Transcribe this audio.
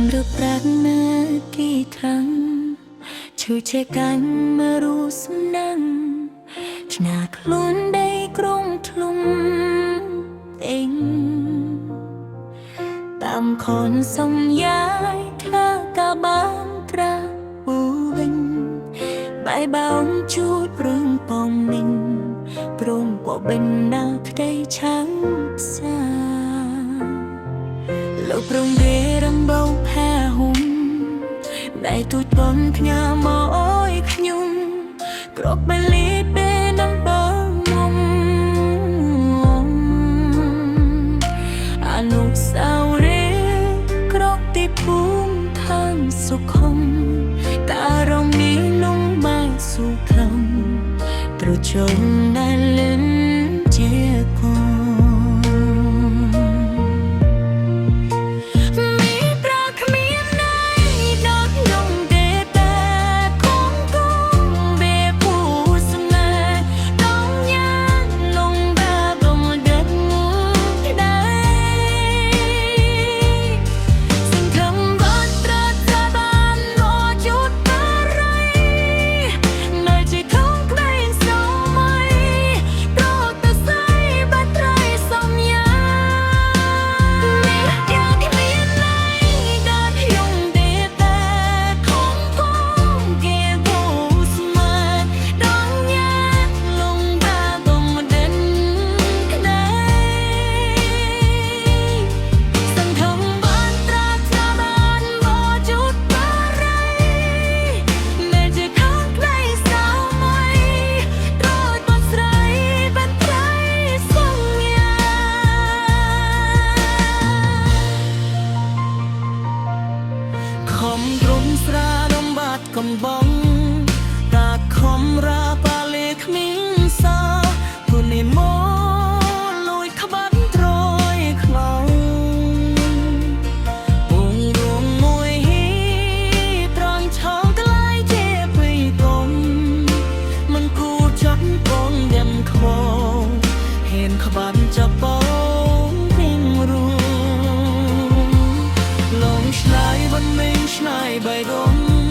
ำรึปรักมากี่ครั้งช่วยเช็คกันมารู้สนังขนาดลุ้นได้กรุงทลุมเองตามคนสมย้ายข้ากาบางตราบูวินใบเบาจูดปรึงปองนิงปรุงกว่าเป็นนาคได้ช้างสาលោកប្រងរេរំបោផាហុំដែលទូចបនផ្ញើមកអើយខ្ញុំក្របបលីពេលដំបងមុំអនុស្សាវរីយ៍ក្របទីភូមិឋានសុខុមតារងនេះលំបានសុខំត្រជុំណាលិនជាគូកំបងតាខំរាប៉ាលេគ្មានសាពុនីម៉ូលួយក្បាត់ត្រយខ្លោពងរួមមួយហ៊ីត្រង់ឆោងក្លាយជាភ័យកុំមិនគួរចាត់ពងយ៉ាំខ្វងហ៊ានក្បាត់ចាប់បងពីងរួមលងឆ្នៃបនមេងឆ្នៃបៃដង